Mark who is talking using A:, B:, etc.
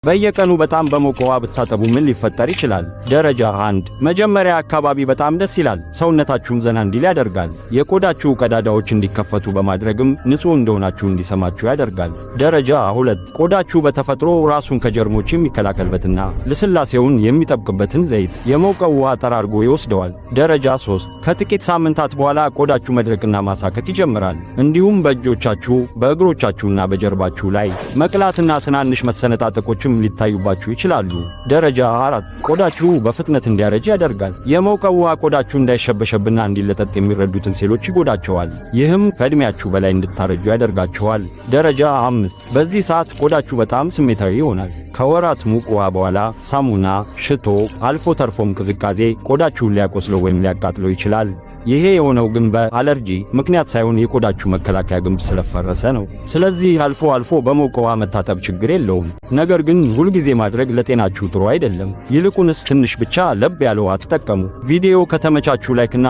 A: በየቀኑ በጣም በሞቀ ውሃ ብታጠቡ ምን ሊፈጠር ይችላል? ደረጃ 1 መጀመሪያ አካባቢ በጣም ደስ ይላል፣ ሰውነታችሁም ዘና እንዲል ያደርጋል። የቆዳችሁ ቀዳዳዎች እንዲከፈቱ በማድረግም ንጹህ እንደሆናችሁ እንዲሰማችሁ ያደርጋል። ደረጃ 2 ቆዳችሁ በተፈጥሮ ራሱን ከጀርሞች የሚከላከልበትና ልስላሴውን የሚጠብቅበትን ዘይት የሞቀ ውሃ ጠራርጎ ይወስደዋል። ደረጃ 3 ከጥቂት ሳምንታት በኋላ ቆዳችሁ መድረቅና ማሳከክ ይጀምራል። እንዲሁም በእጆቻችሁ በእግሮቻችሁና በጀርባችሁ ላይ መቅላትና ትናንሽ መሰነጣጠቆች ሊታዩባችሁ ይችላሉ። ደረጃ 4 ቆዳችሁ በፍጥነት እንዲያረጅ ያደርጋል። የሞቀ ውሃ ቆዳችሁ እንዳይሸበሸብና እንዲለጠጥ የሚረዱትን ሴሎች ይጎዳቸዋል። ይህም ከእድሜያችሁ በላይ እንድታረጁ ያደርጋቸዋል። ደረጃ 5 በዚህ ሰዓት ቆዳችሁ በጣም ስሜታዊ ይሆናል። ከወራት ሙቅ ውሃ በኋላ ሳሙና፣ ሽቶ፣ አልፎ ተርፎም ቅዝቃዜ ቆዳችሁን ሊያቆስለው ወይም ሊያቃጥለው ይችላል። ይሄ የሆነው ግን በአለርጂ ምክንያት ሳይሆን የቆዳችሁ መከላከያ ግንብ ስለፈረሰ ነው። ስለዚህ አልፎ አልፎ በሞቀ ውሃ መታጠብ ችግር የለውም። ነገር ግን ሁልጊዜ ማድረግ ለጤናችሁ ጥሩ አይደለም። ይልቁንስ ትንሽ ብቻ ለብ ያለ ውሃ ተጠቀሙ። ቪዲዮ ከተመቻችሁ ላይክና